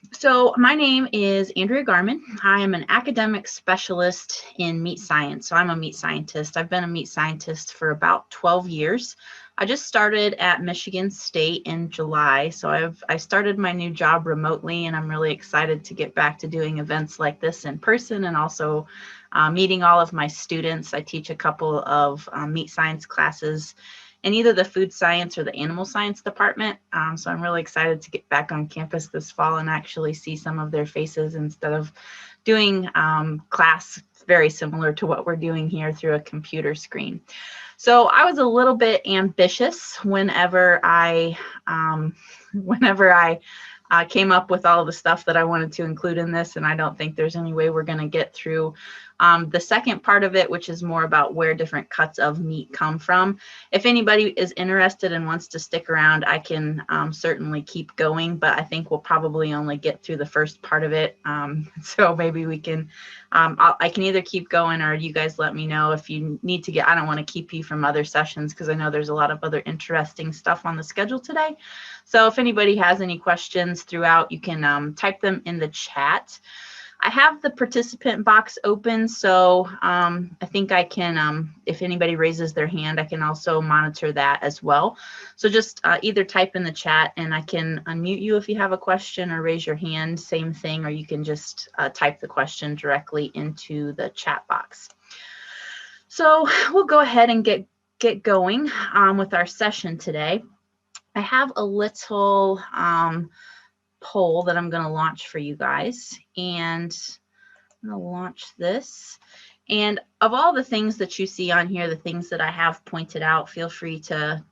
So my name is Andrea Garmyn. I am an academic specialist in meat science. So I'm a meat scientist. I've been a meat scientist for about 12 years. I just started at Michigan State in July. So I started my new job remotely, and I'm really excited to get back to doing events like this in person and also meeting all of my students. I teach a couple of meat science classes in either the food science or the animal science department. So I'm really excited to get back on campus this fall and actually see some of their faces instead of doing class very similar to what we're doing here through a computer screen. So I was a little bit ambitious whenever I came up with all the stuff that I wanted to include in this, and I don't think there's any way we're going to get through the second part of it, which is more about where different cuts of meat come from. If anybody is interested and wants to stick around, I can certainly keep going, but I think we'll probably only get through the first part of it. So maybe we can, I can either keep going or you guys let me know if you need to get, I don't want to keep you from other sessions because I know there's a lot of other interesting stuff on the schedule today. So if anybody has any questions throughout, you can type them in the chat. I have the participant box open, so I think I can, if anybody raises their hand, I can also monitor that as well. So just either type in the chat and I can unmute you if you have a question, or raise your hand, same thing, or you can just type the question directly into the chat box. So we'll go ahead and get going with our session today. I have a little poll that I'm going to launch for you guys, and I'm going to launch this. And of all the things that you see on here, the things that I have pointed out, feel free to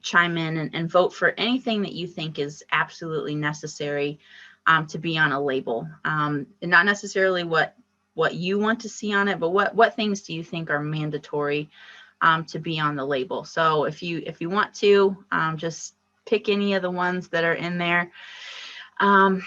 chime in and vote for anything that you think is absolutely necessary to be on a label. And not necessarily what you want to see on it, but what things do you think are mandatory to be on the label. So if you want to, just pick any of the ones that are in there, and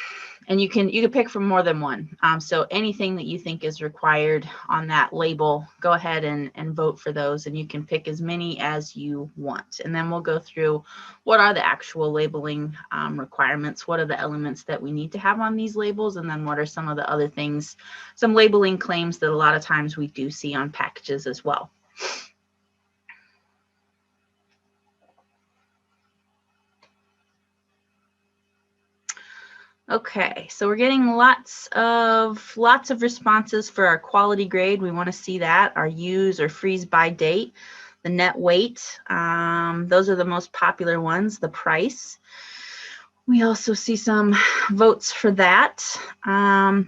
you can pick from more than one. So anything that you think is required on that label, go ahead and vote for those, and you can pick as many as you want. And then we'll go through what are the actual labeling requirements, what are the elements that we need to have on these labels, and then what are some of the other things, some labeling claims that a lot of times we do see on packages as well. Okay, so we're getting lots of responses for our quality grade. We want to see that, our use or freeze by date, the net weight. Those are the most popular ones. The price. We also see some votes for that.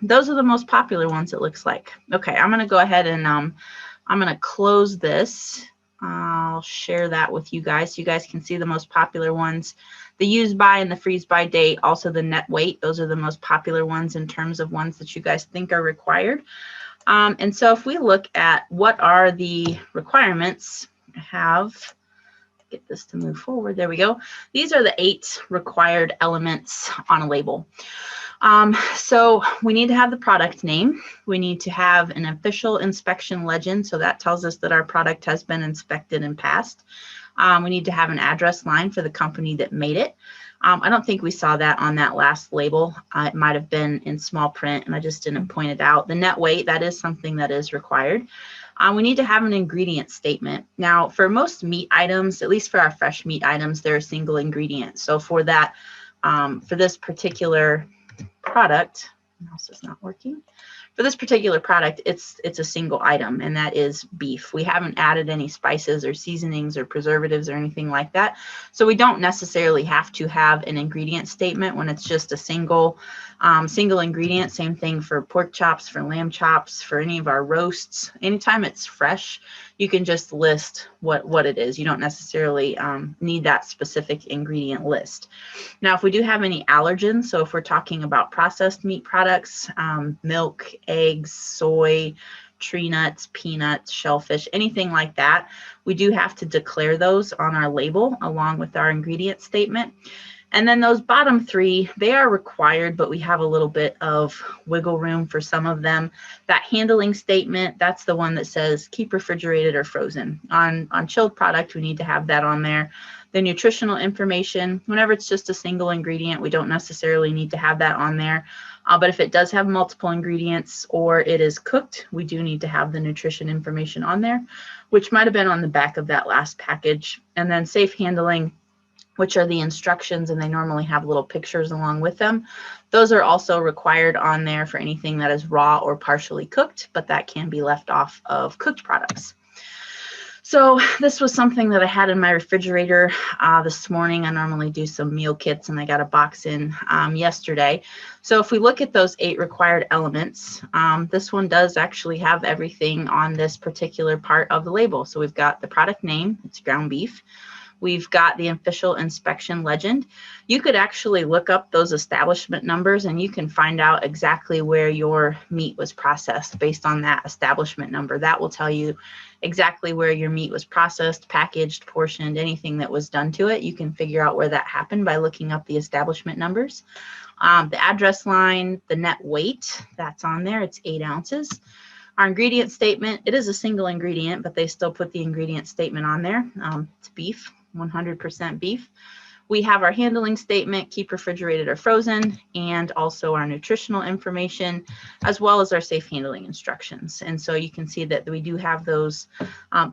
Those are the most popular ones, it looks like. Okay, I'm going to go ahead and I'm going to close this. I'll share that with you guys so you guys can see the most popular ones. The use by and the freeze by date, also the net weight, those are the most popular ones in terms of ones that you guys think are required. And so if we look at what are the requirements, I have, get this to move forward, there we go. These are the 8 required elements on a label. So we need to have the product name. We need to have an official inspection legend. So that tells us that our product has been inspected and passed. We need to have an address line for the company that made it. I don't think we saw that on that last label. It might have been in small print and I just didn't point it out. The net weight, that is something that is required. We need to have an ingredient statement. Now, for most meat items, at least for our fresh meat items, they're a single ingredient. So for that, for this particular product, mouse is not working. For this particular product, it's a single item, and that is beef. We haven't added any spices or seasonings or preservatives or anything like that. So we don't necessarily have to have an ingredient statement when it's just a single ingredient. Same thing for pork chops, for lamb chops, for any of our roasts. Anytime it's fresh, you can just list what it is. You don't necessarily need that specific ingredient list. Now, if we do have any allergens, so if we're talking about processed meat products, milk, eggs, soy, tree nuts, peanuts, shellfish, anything like that, we do have to declare those on our label along with our ingredient statement. And then those bottom three, they are required, but we have a little bit of wiggle room for some of them. That handling statement, that's the one that says keep refrigerated or frozen. On chilled product, we need to have that on there. The nutritional information, whenever it's just a single ingredient, we don't necessarily need to have that on there. But if it does have multiple ingredients or it is cooked, we do need to have the nutrition information on there, which might have been on the back of that last package. And then safe handling, which are the instructions, and they normally have little pictures along with them. Those are also required on there for anything that is raw or partially cooked, but that can be left off of cooked products. So this was something that I had in my refrigerator this morning. I normally do some meal kits, and I got a box in yesterday. So if we look at those 8 required elements, this one does actually have everything on this particular part of the label. So we've got the product name, it's ground beef. We've got the official inspection legend. You could actually look up those establishment numbers and you can find out exactly where your meat was processed based on that establishment number. That will tell you exactly where your meat was processed, packaged, portioned, anything that was done to it. You can figure out where that happened by looking up the establishment numbers. The address line, the net weight, that's on there. It's 8 ounces. Our ingredient statement, it is a single ingredient, but they still put the ingredient statement on there. It's beef. 100% beef. We have our handling statement, keep refrigerated or frozen, and also our nutritional information, as well as our safe handling instructions. And so you can see that we do have those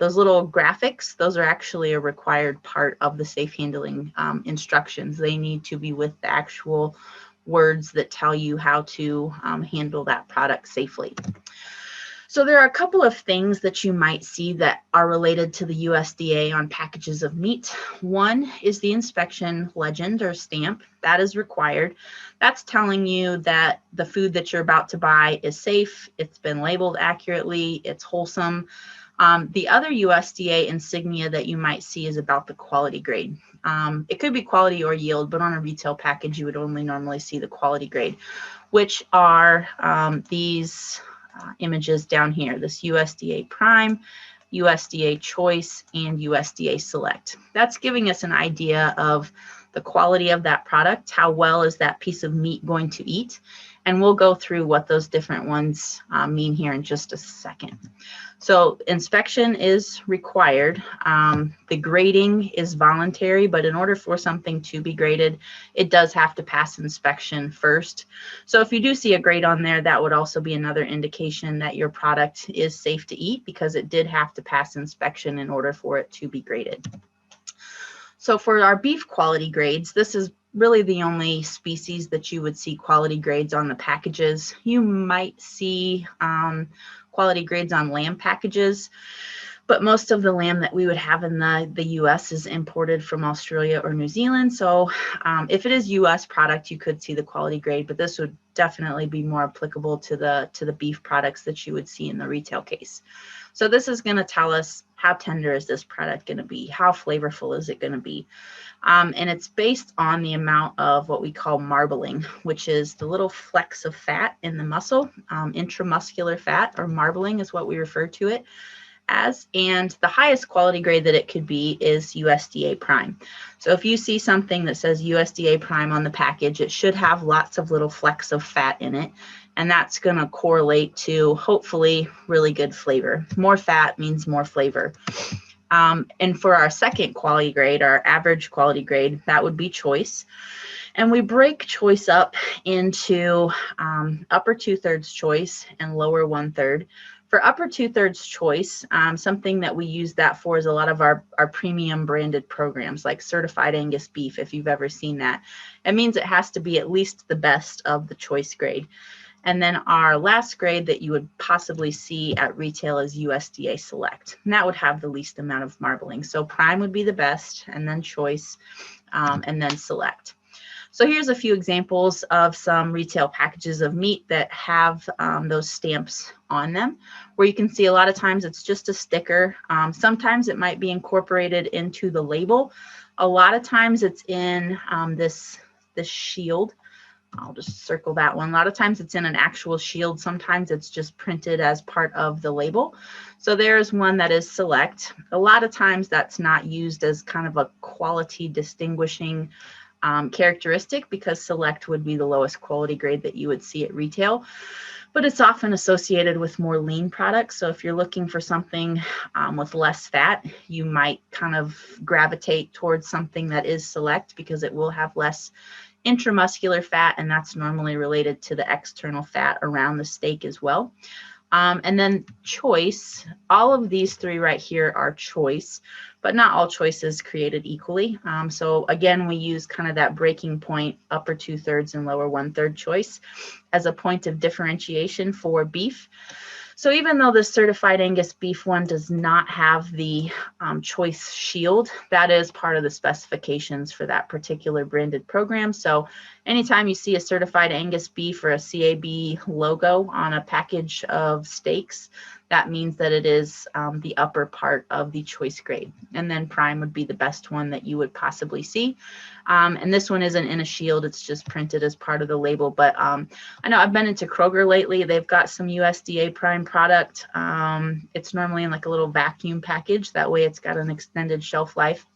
little graphics. Those are actually a required part of the safe handling instructions. They need to be with the actual words that tell you how to handle that product safely. So there are a couple of things that you might see that are related to the USDA on packages of meat. One is the inspection legend or stamp. That is required. That's telling you that the food that you're about to buy is safe, it's been labeled accurately, it's wholesome. The other USDA insignia that you might see is about the quality grade. It could be quality or yield, but on a retail package, you would only normally see the quality grade, which are these images down here, this USDA Prime, USDA Choice, and USDA Select. That's giving us an idea of the quality of that product, how well is that piece of meat going to eat, and we'll go through what those different ones mean here in just a second. So inspection is required. The grading is voluntary, but in order for something to be graded, it does have to pass inspection first. So if you do see a grade on there, that would also be another indication that your product is safe to eat because it did have to pass inspection in order for it to be graded. So for our beef quality grades, this is really the only species that you would see quality grades on the packages. You might see quality grades on lamb packages, but most of the lamb that we would have in the US is imported from Australia or New Zealand. So if it is US product, you could see the quality grade, but this would definitely be more applicable to the beef products that you would see in the retail case. So this is going to tell us how tender is this product going to be, how flavorful is it going to be. And it's based on the amount of what we call marbling, which is the little flecks of fat in the muscle. Intramuscular fat, or marbling, is what we refer to it as. And the highest quality grade that it could be is USDA Prime. So if you see something that says USDA Prime on the package, it should have lots of little flecks of fat in it. And that's going to correlate to hopefully really good flavor. More fat means more flavor. And for our second quality grade, our average quality grade, that would be Choice. And we break Choice up into upper 2/3 Choice and lower 1/3. For upper 2/3 Choice, something that we use that for is a lot of our premium branded programs like Certified Angus Beef, if you've ever seen that. It means it has to be at least the best of the Choice grade. And then our last grade that you would possibly see at retail is USDA Select. And that would have the least amount of marbling. So Prime would be the best, and then Choice, and then Select. So here's a few examples of some retail packages of meat that have those stamps on them, where you can see a lot of times it's just a sticker. Sometimes it might be incorporated into the label. A lot of times it's in this shield. I'll just circle that one. A lot of times it's in an actual shield. Sometimes it's just printed as part of the label. So there's one that is Select. A lot of times that's not used as kind of a quality distinguishing characteristic because Select would be the lowest quality grade that you would see at retail, but it's often associated with more lean products. So if you're looking for something with less fat, you might kind of gravitate towards something that is Select because it will have less intramuscular fat, and that's normally related to the external fat around the steak as well. And then choice, all of these three right here are choice, but not all choices created equally. So again, we use kind of that breaking point, upper 2/3 and lower 1/3 choice as a point of differentiation for beef. So even though the certified Angus beef one does not have the choice shield, that is part of the specifications for that particular branded program. So anytime you see a certified Angus beef or a CAB logo on a package of steaks, that means that it is the upper part of the choice grade. And then prime would be the best one that you would possibly see. And this one isn't in a shield, it's just printed as part of the label. But I know I've been into Kroger lately. They've got some USDA prime product. It's normally in like a little vacuum package. That way it's got an extended shelf life.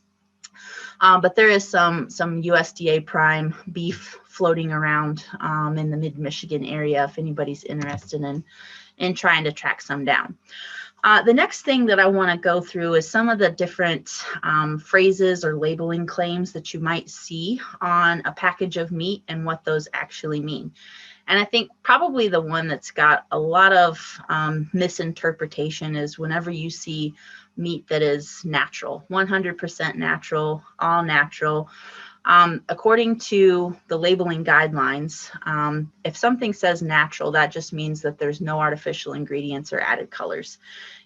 But there is some USDA prime beef floating around in the mid-Michigan area if anybody's interested in trying to track some down. The next thing that I want to go through is some of the different phrases or labeling claims that you might see on a package of meat and what those actually mean. And I think probably the one that's got a lot of misinterpretation is whenever you see meat that is natural, 100% natural, all natural. According to the labeling guidelines, if something says natural, that just means that there's no artificial ingredients or added colors.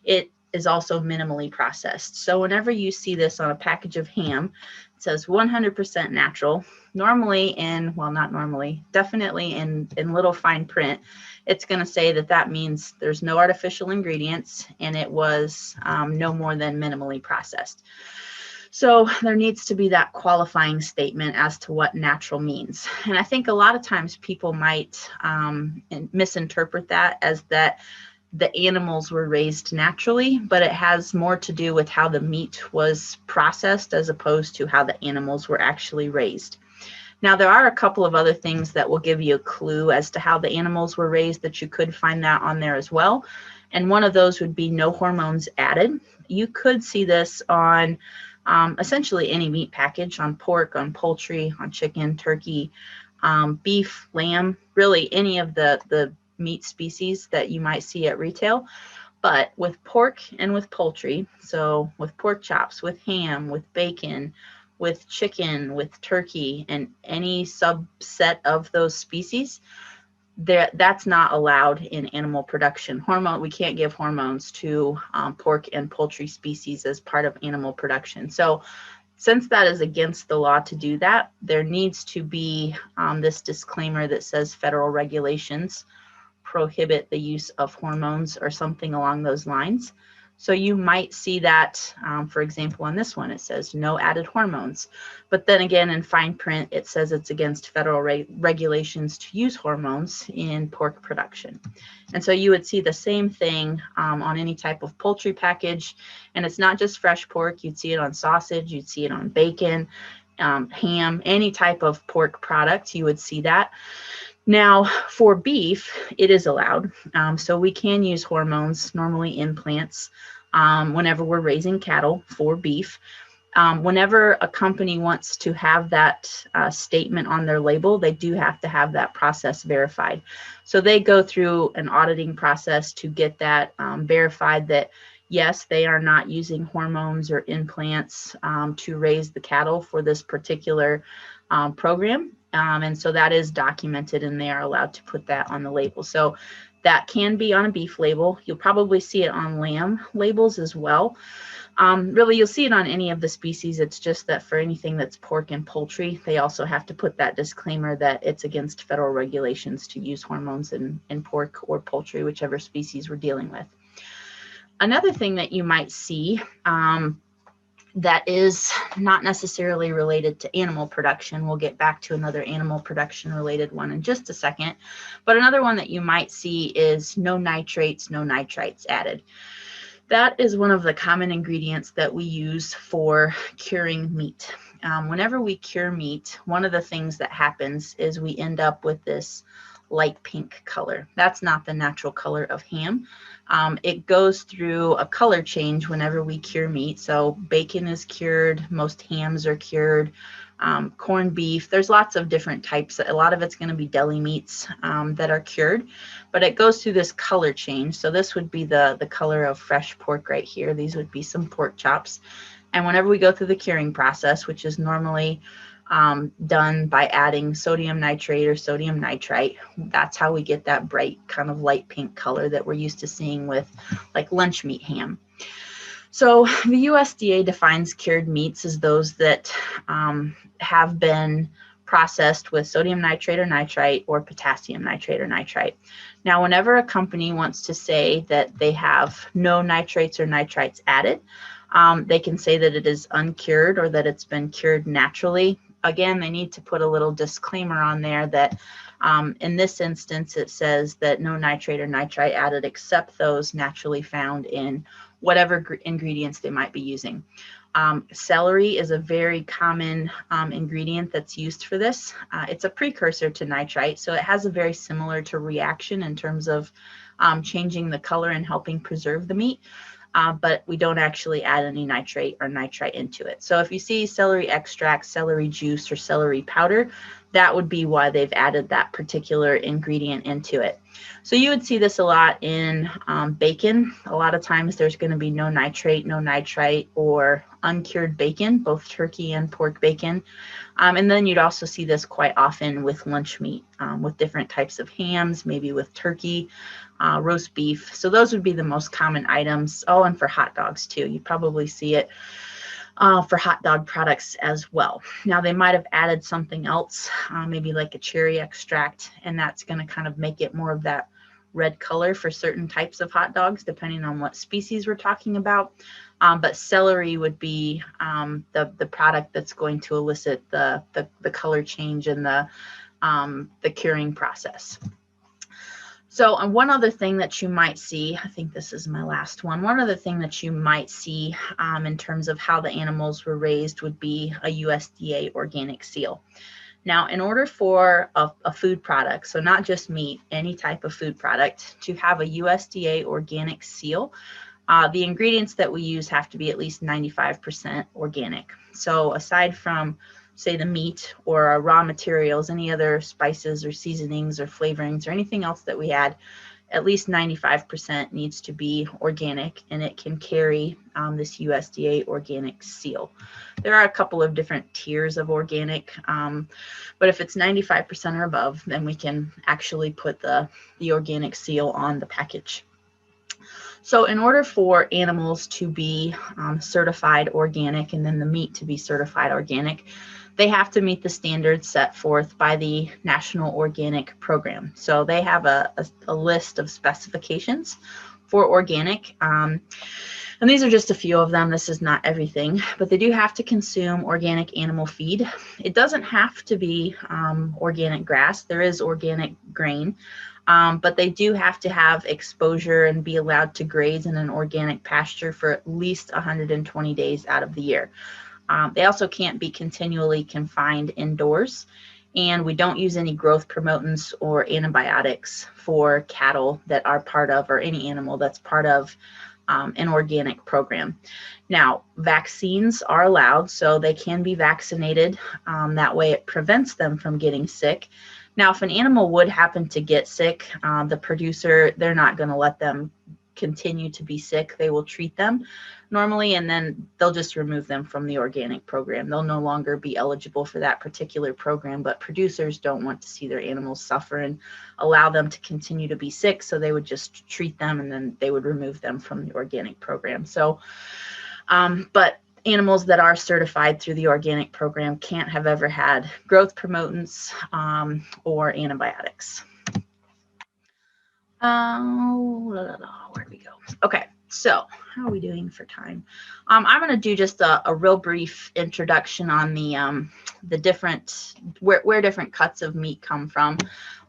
It is also minimally processed. So whenever you see this on a package of ham, it says 100% natural. Normally in, well, not normally, definitely in little fine print, it's going to say that that means there's no artificial ingredients and it was no more than minimally processed. So there needs to be that qualifying statement as to what natural means. And I think a lot of times people might misinterpret that as that the animals were raised naturally, but it has more to do with how the meat was processed as opposed to how the animals were actually raised. Now, there are a couple of other things that will give you a clue as to how the animals were raised that you could find that on there as well. And one of those would be no hormones added. You could see this on essentially any meat package, on pork, on poultry, on chicken, turkey, beef, lamb, really any of the meat species that you might see at retail. But with pork and with poultry, so with pork chops, with ham, with bacon, with chicken, with turkey, and any subset of those species, that's not allowed in animal production. We can't give hormones to pork and poultry species as part of animal production. So since that is against the law to do that, there needs to be this disclaimer that says federal regulations prohibit the use of hormones or something along those lines. So you might see that, for example, on this one, it says no added hormones. But then again, in fine print, it says it's against federal regulations to use hormones in pork production. And so you would see the same thing on any type of poultry package. And it's not just fresh pork. You'd see it on sausage. You'd see it on bacon, ham, any type of pork product. You would see that. Now, for beef, it is allowed. So we can use hormones, normally implants, whenever we're raising cattle for beef. Whenever a company wants to have that statement on their label, they do have to have that process verified. So they go through an auditing process to get that verified that, yes, they are not using hormones or implants to raise the cattle for this particular program. And so that is documented and they are allowed to put that on the label. So that can be on a beef label. You'll probably see it on lamb labels as well. Really, you'll see it on any of the species. It's just that for anything that's pork and poultry, they also have to put that disclaimer that it's against federal regulations to use hormones in pork or poultry, whichever species we're dealing with. Another thing that you might see that is not necessarily related to animal production. We'll get back to another animal production related one in just a second. But another one that you might see is no nitrates, no nitrites added. That is one of the common ingredients that we use for curing meat. whenever we cure meat, one of the things that happens is we end up with this light pink color. That's not the natural color of ham. It goes through a color change whenever we cure meat. So bacon is cured, most hams are cured, corned beef. There's lots of different types. A lot of it's going to be deli meats that are cured, but it goes through this color change. So this would be the color of fresh pork right here. These would be some pork chops. And whenever we go through the curing process, which is normally done by adding sodium nitrate or sodium nitrite, that's how we get that bright kind of light pink color that we're used to seeing with like lunch meat ham. So the USDA defines cured meats as those that have been processed with sodium nitrate or nitrite or potassium nitrate or nitrite. Now, whenever a company wants to say that they have no nitrates or nitrites added, they can say that it is uncured or that it's been cured naturally. Again, they need to put a little disclaimer on there that in this instance, it says that no nitrate or nitrite added except those naturally found in whatever ingredients they might be using. Celery is a very common ingredient that's used for this. It's a precursor to nitrite, so it has a very similar to reaction in terms of changing the color and helping preserve the meat. But we don't actually add any nitrate or nitrite into it. So if you see celery extract, celery juice, or celery powder, that would be why they've added that particular ingredient into it. So you would see this a lot in bacon. A lot of times there's going to be no nitrate, no nitrite, or uncured bacon, both turkey and pork bacon. And then you'd also see this quite often with lunch meat, with different types of hams, maybe with turkey, roast beef. So those would be the most common items. Oh, and for hot dogs too. You probably see it for hot dog products as well. Now they might have added something else, maybe like a cherry extract, and that's going to kind of make it more of that red color for certain types of hot dogs, depending on what species we're talking about. But celery would be the product that's going to elicit the color change in the curing process. So, and one other thing that you might see, I think this is my last one. One other thing that you might see in terms of how the animals were raised would be a USDA organic seal. Now, in order for a food product, so not just meat, any type of food product, to have a USDA organic seal, the ingredients that we use have to be at least 95% organic. So aside from, say, the meat or raw materials, any other spices or seasonings or flavorings or anything else that we add, at least 95% needs to be organic, and it can carry this USDA organic seal. There are a couple of different tiers of organic, but if it's 95% or above, then we can actually put the organic seal on the package. So in order for animals to be certified organic and then the meat to be certified organic, they have to meet the standards set forth by the National Organic Program. So they have a list of specifications for organic. And these are just a few of them. This is not everything, but they do have to consume organic animal feed. It doesn't have to be organic grass. There is organic grain, but they do have to have exposure and be allowed to graze in an organic pasture for at least 120 days out of the year. They also can't be continually confined indoors, and we don't use any growth promotants or antibiotics for cattle that are part of, or any animal that's part of an organic program. Now, vaccines are allowed, so they can be vaccinated. That way it prevents them from getting sick. Now, if an animal would happen to get sick, the producer, they're not going to let them continue to be sick. They will treat them normally, and then they'll just remove them from the organic program. They'll no longer be eligible for that particular program, but producers don't want to see their animals suffer and allow them to continue to be sick, so they would just treat them and then they would remove them from the organic program. So, but animals that are certified through the organic program can't have ever had growth promotants or antibiotics. Where'd we go? Okay. So how are we doing for time? I'm going to do just a real brief introduction on the different, where different cuts of meat come from.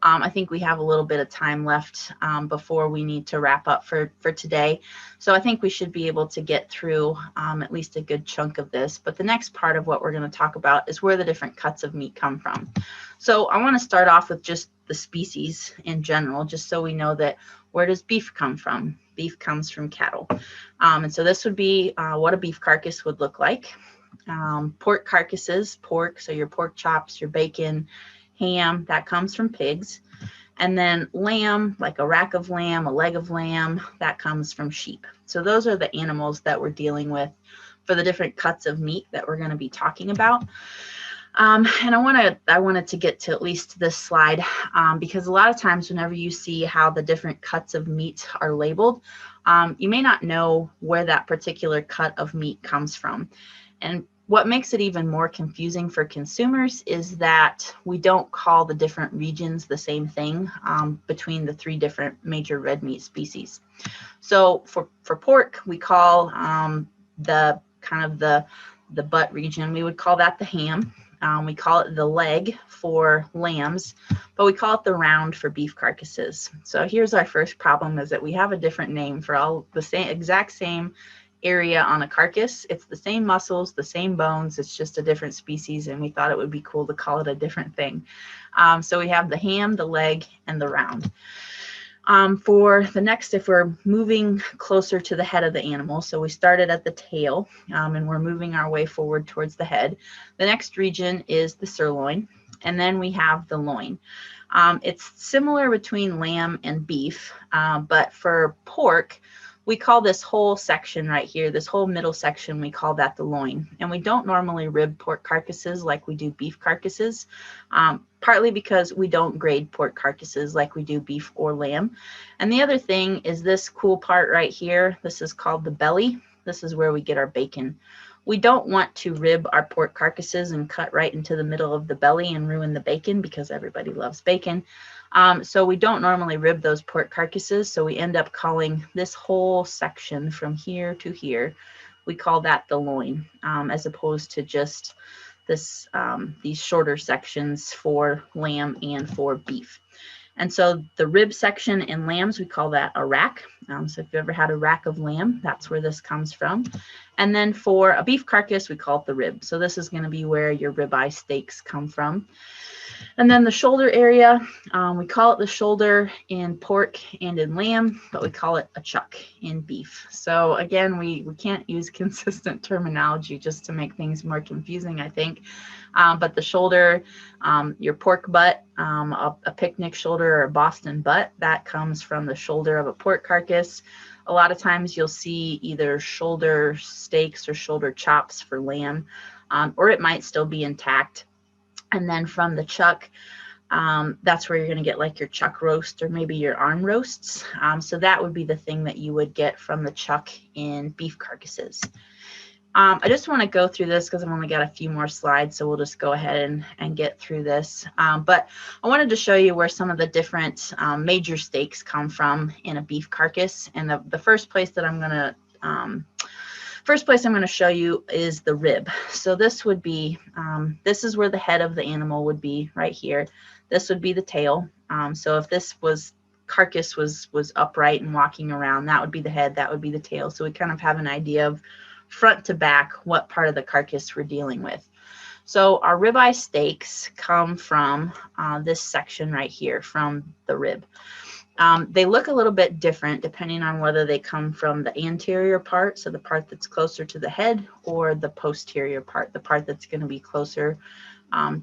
I think we have a little bit of time left before we need to wrap up for today. So I think we should be able to get through at least a good chunk of this. But the next part of what we're going to talk about is where the different cuts of meat come from. So I want to start off with just the species in general, just so we know that where does beef come from? Beef comes from cattle. And so this would be what a beef carcass would look like. Pork carcasses, pork, so your pork chops, your bacon, ham, that comes from pigs. And then lamb, like a rack of lamb, a leg of lamb, that comes from sheep. So those are the animals that we're dealing with for the different cuts of meat that we're going to be talking about. And I wanted to get to at least this slide because a lot of times whenever you see how the different cuts of meat are labeled, you may not know where that particular cut of meat comes from. And what makes it even more confusing for consumers is that we don't call the different regions the same thing between the three different major red meat species. So for pork, we call the butt region, we would call that the ham. We call it the leg for lambs, but we call it the round for beef carcasses. So here's our first problem, is that we have a different name for all the same, exact same area on a carcass. It's the same muscles, the same bones, it's just a different species, and we thought it would be cool to call it a different thing. So we have the ham, the leg, and the round. For the next, if we're moving closer to the head of the animal, so we started at the tail and we're moving our way forward towards the head. The next region is the sirloin, and then we have the loin. It's similar between lamb and beef, but for pork, we call this whole section right here, this whole middle section, we call that the loin. And we don't normally rib pork carcasses like we do beef carcasses, partly because we don't grade pork carcasses like we do beef or lamb. And the other thing is this cool part right here. This is called the belly. This is where we get our bacon. We don't want to rib our pork carcasses and cut right into the middle of the belly and ruin the bacon, because everybody loves bacon. So we don't normally rib those pork carcasses. So we end up calling this whole section from here to here, we call that the loin, as opposed to just this these shorter sections for lamb and for beef. And so the rib section in lambs, we call that a rack. So if you ever had a rack of lamb, that's where this comes from. And then for a beef carcass, we call it the rib. So this is going to be where your ribeye steaks come from. And then the shoulder area, we call it the shoulder in pork and in lamb, but we call it a chuck in beef. So again, we can't use consistent terminology just to make things more confusing, I think. But the shoulder, your pork butt, a picnic shoulder or a Boston butt, that comes from the shoulder of a pork carcass. A lot of times you'll see either shoulder steaks or shoulder chops for lamb, or it might still be intact. And then from the chuck, that's where you're going to get like your chuck roast or maybe your arm roasts. So that would be the thing that you would get from the chuck in beef carcasses. I just want to go through this because I've only got a few more slides, so we'll just go ahead and get through this. But I wanted to show you where some of the different major steaks come from in a beef carcass. And the first place that I'm going to show you is the rib. So this would be, this is where the head of the animal would be right here. This would be the tail. So if this carcass was upright and walking around, that would be the head, that would be the tail. So we kind of have an idea of front to back what part of the carcass we're dealing with. So our ribeye steaks come from this section right here, from the rib. They look a little bit different depending on whether they come from the anterior part, so the part that's closer to the head, or the posterior part, the part that's going to be closer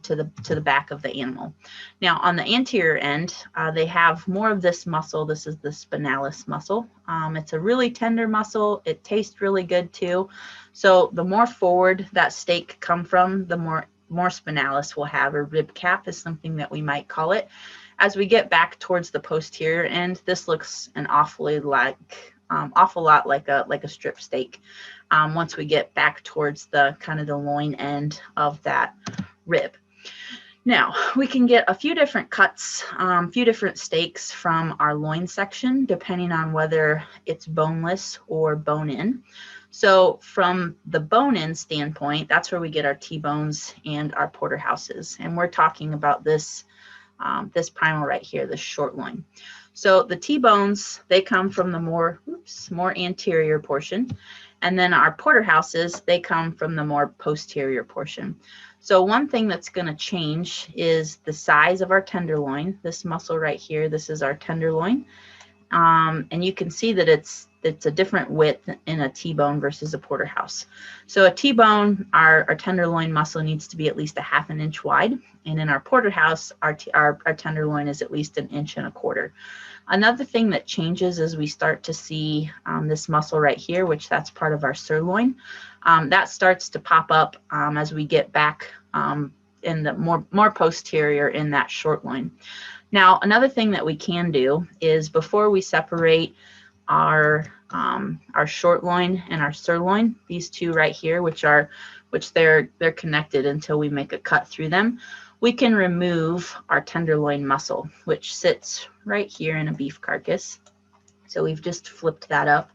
to the back of the animal. Now on the anterior end, they have more of this muscle. This is the spinalis muscle. It's a really tender muscle. It tastes really good too. So the more forward that steak come from, the more spinalis we'll have, or rib cap is something that we might call it. As we get back towards the posterior end, this looks an awful lot like a strip steak. Once we get back towards the kind of the loin end of that rib. Now, we can get a few different cuts, a few different steaks from our loin section, depending on whether it's boneless or bone-in. So from the bone-in standpoint, that's where we get our T-bones and our porterhouses. And we're talking about this, this primal right here, this short loin. So the T-bones, they come from the more anterior portion. And then our porterhouses, they come from the more posterior portion. So one thing that's going to change is the size of our tenderloin. This muscle right here, this is our tenderloin. And you can see that it's a different width in a T-bone versus a porterhouse. So a T-bone, our tenderloin muscle needs to be at least 1/2 inch wide. And in our porterhouse, our tenderloin is at least 1.25 inches. Another thing that changes as we start to see this muscle right here, which that's part of our sirloin, that starts to pop up as we get back in the more posterior in that short loin. Now, another thing that we can do is before we separate our short loin and our sirloin, these two right here, which they're connected until we make a cut through them, we can remove our tenderloin muscle, which sits right here in a beef carcass. So we've just flipped that up.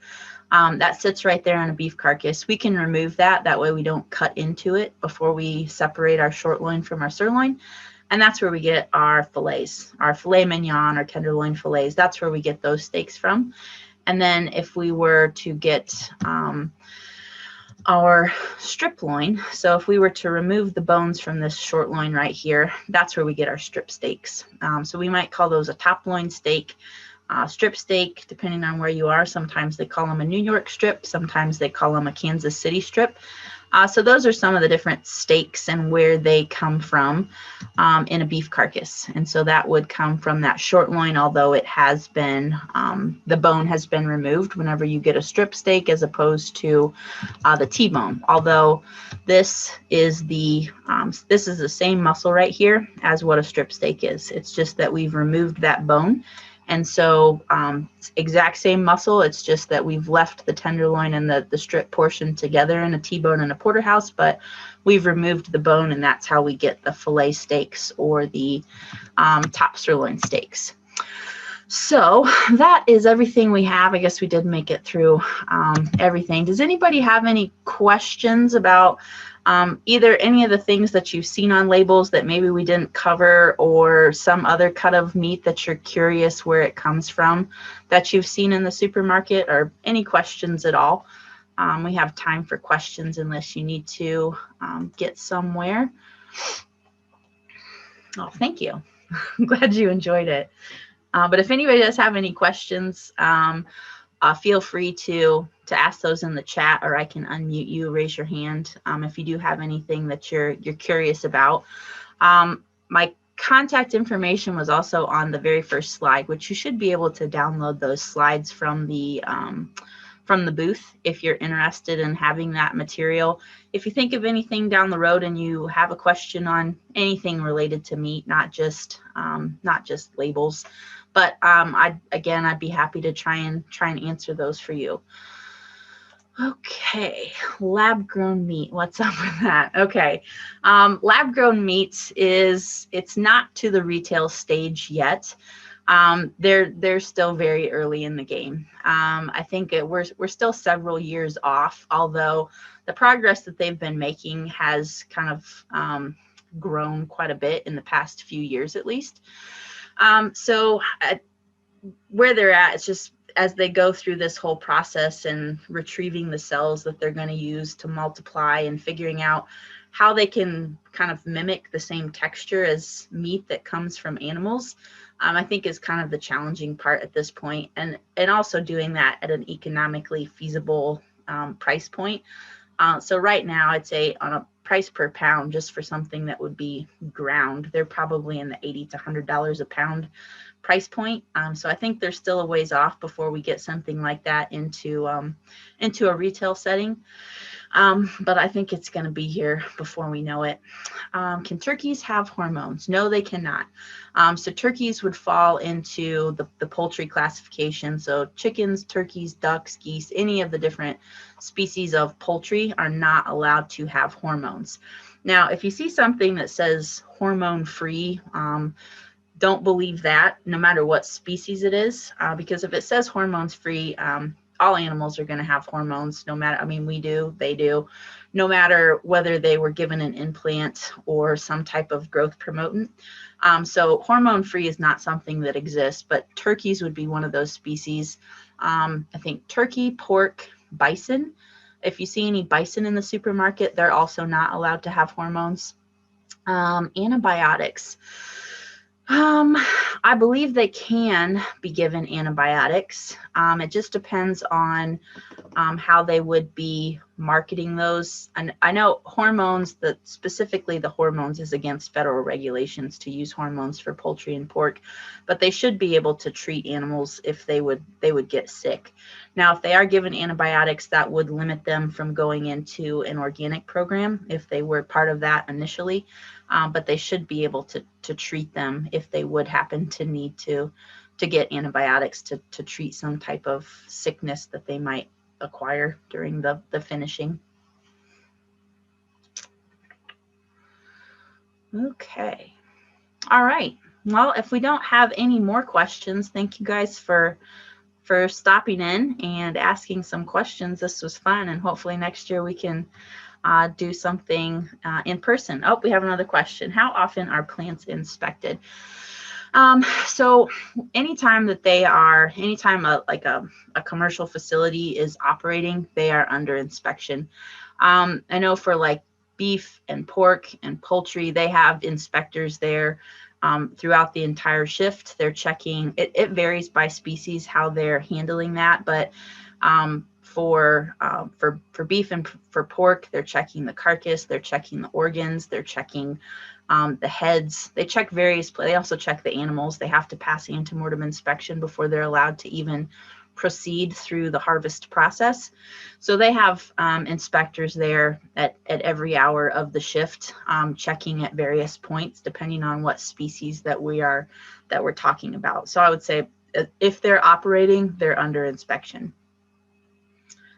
That sits right there on a beef carcass. We can remove that. That way we don't cut into it before we separate our short loin from our sirloin. And that's where we get our fillets, our filet mignon, our tenderloin fillets. That's where we get those steaks from. And then if we were to get our strip loin, so if we were to remove the bones from this short loin right here, that's where we get our strip steaks. So we might call those a top loin steak, strip steak, depending on where you are. Sometimes they call them a New York strip. Sometimes they call them a Kansas City strip. So those are some of the different steaks and where they come from in a beef carcass. And so that would come from that short loin, although it has been, the bone has been removed whenever you get a strip steak as opposed to the T-bone. Although this is the same muscle right here as what a strip steak is. It's just that we've removed that bone. And so exact same muscle, it's just that we've left the tenderloin and the strip portion together in a T-bone and a porterhouse, but we've removed the bone, and that's how we get the fillet steaks or the top sirloin steaks. So that is everything we have. I guess we did make it through everything. Does anybody have any questions about either any of the things that you've seen on labels that maybe we didn't cover, or some other cut of meat that you're curious where it comes from that you've seen in the supermarket, or any questions at all? We have time for questions unless you need to get somewhere. Oh, thank you. I'm glad you enjoyed it. But if anybody does have any questions, feel free to ask those in the chat, or I can unmute you, raise your hand if you do have anything that you're curious about. My contact information was also on the very first slide, which you should be able to download those slides from the booth if you're interested in having that material. If you think of anything down the road and you have a question on anything related to meat, not just labels, but I'd be happy to try and answer those for you. Okay, lab grown meat. What's up with that? Okay, lab grown meats it's not to the retail stage yet. They're still very early in the game. I think we're still several years off, although the progress that they've been making has kind of grown quite a bit in the past few years, at least. So where they're at, it's just as they go through this whole process and retrieving the cells that they're going to use to multiply and figuring out how they can kind of mimic the same texture as meat that comes from animals, I think is kind of the challenging part at this point, and also doing that at an economically feasible price point. So right now, I'd say on a price per pound, just for something that would be ground, they're probably in the $80 to $100 a pound price point. So I think there's still a ways off before we get something like that into a retail setting. But I think it's going to be here before we know it. Can turkeys have hormones? No, they cannot. So turkeys would fall into the poultry classification. So chickens, turkeys, ducks, geese, any of the different species of poultry are not allowed to have hormones. Now, if you see something that says hormone-free, don't believe that, no matter what species it is, because if it says hormones-free, all animals are going to have hormones, no matter, I mean, we do, they do, no matter whether they were given an implant or some type of growth promotant. So hormone-free is not something that exists, but turkeys would be one of those species. I think turkey, pork, bison. If you see any bison in the supermarket, they're also not allowed to have hormones. Antibiotics. I believe they can be given antibiotics. It just depends on how they would be marketing those. And I know hormones, that specifically the hormones is against federal regulations to use hormones for poultry and pork, but they should be able to treat animals if they would get sick. Now, if they are given antibiotics, that would limit them from going into an organic program if they were part of that initially, but they should be able to treat them if they would happen to need to get antibiotics to treat some type of sickness that they might acquire during the finishing. Okay. All right. Well, if we don't have any more questions, thank you guys for stopping in and asking some questions. This was fun, and hopefully next year we can do something in person. Oh, we have another question. How often are plants inspected? So anytime that they are, anytime a commercial facility is operating, they are under inspection. I know for like beef and pork and poultry, they have inspectors there throughout the entire shift. They're checking, it varies by species how they're handling that, but for beef and for pork, they're checking the carcass, they're checking the organs, they're checking the heads. They check various, they also check the animals. They have to pass antemortem inspection before they're allowed to even proceed through the harvest process. So they have inspectors there at every hour of the shift, checking at various points depending on what species that we're talking about. So I would say if they're operating, they're under inspection,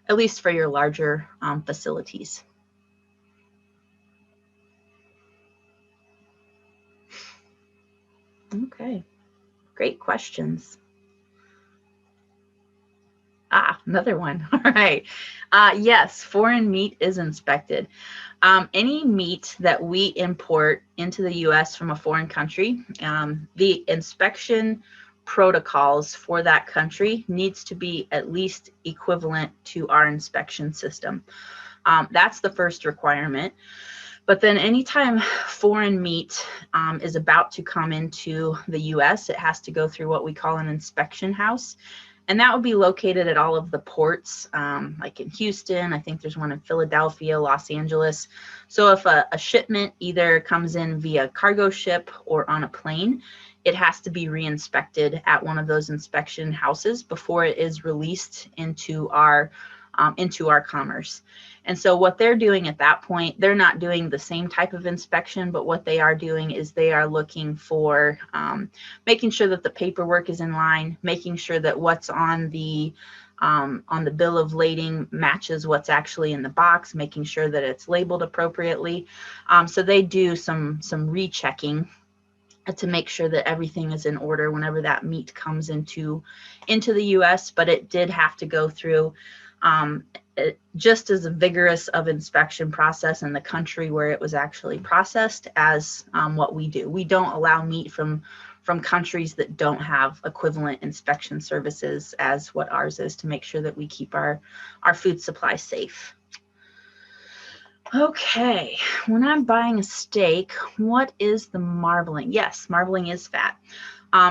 at least for your larger facilities. Okay, great questions. Another one. All right. Yes, foreign meat is inspected. Any meat that we import into the U.S. from a foreign country, the inspection protocols for that country needs to be at least equivalent to our inspection system. That's the first requirement. But then anytime foreign meat is about to come into the U.S., it has to go through what we call an inspection house. And that would be located at all of the ports, like in Houston. I think there's one in Philadelphia, Los Angeles. So if a shipment either comes in via cargo ship or on a plane, it has to be re-inspected at one of those inspection houses before it is released into our commerce. And so what they're doing at that point, they're not doing the same type of inspection, but what they are doing is they are looking for making sure that the paperwork is in line, making sure that what's on the bill of lading matches what's actually in the box, making sure that it's labeled appropriately. So they do some rechecking to make sure that everything is in order whenever that meat comes into the U.S., but it did have to go through just as vigorous of inspection process in the country where it was actually processed as what we do. We don't allow meat from countries that don't have equivalent inspection services as what ours is, to make sure that we keep our food supply safe. Okay, when I'm buying a steak, what is the marbling? Yes, marbling is fat.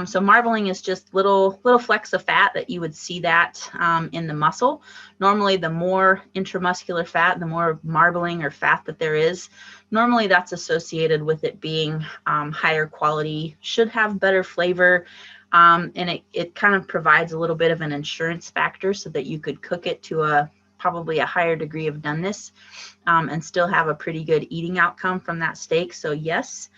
So marbling is just little flecks of fat that you would see that in the muscle. Normally, the more intramuscular fat, the more marbling or fat that there is. Normally, that's associated with it being higher quality, should have better flavor, and it kind of provides a little bit of an insurance factor so that you could cook it to probably a higher degree of doneness and still have a pretty good eating outcome from that steak. So yes,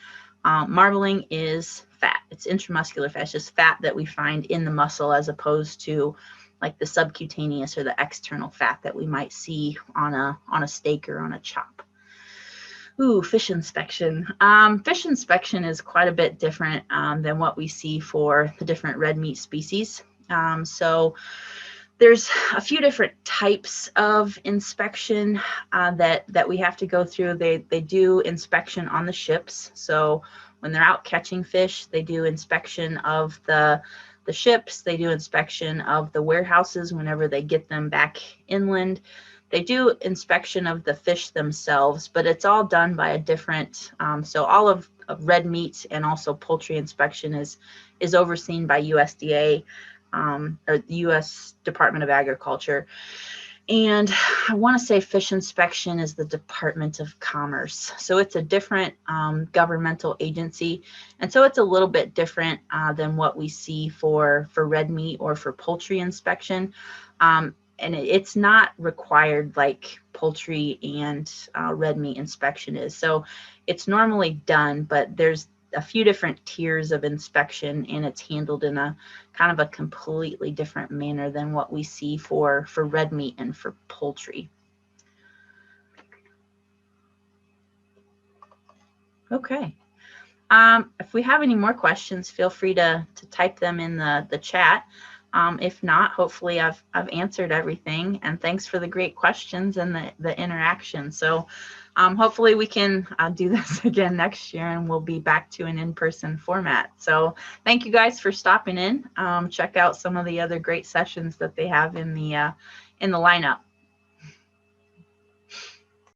marbling is fat. It's intramuscular fat. It's just fat that we find in the muscle, as opposed to like the subcutaneous or the external fat that we might see on a steak or on a chop. Ooh, fish inspection. Fish inspection is quite a bit different than what we see for the different red meat species. So there's a few different types of inspection that we have to go through. They do inspection on the ships. So when they're out catching fish, they do inspection of the ships. They do inspection of the warehouses whenever they get them back inland. They do inspection of the fish themselves, but it's all done by a different, so all of red meat and also poultry inspection is overseen by USDA, or the U.S. Department of Agriculture. And I want to say fish inspection is the Department of Commerce. So it's a different governmental agency. And so it's a little bit different than what we see for red meat or for poultry inspection. And it's not required like poultry and red meat inspection is. So it's normally done, but there's a few different tiers of inspection, and it's handled in a kind of a completely different manner than what we see for red meat and for poultry. Okay. If we have any more questions, feel free to type them in the chat. If not, hopefully I've answered everything, and thanks for the great questions and the interaction. So hopefully we can do this again next year, and we'll be back to an in-person format. So thank you guys for stopping in. Check out some of the other great sessions that they have in the lineup.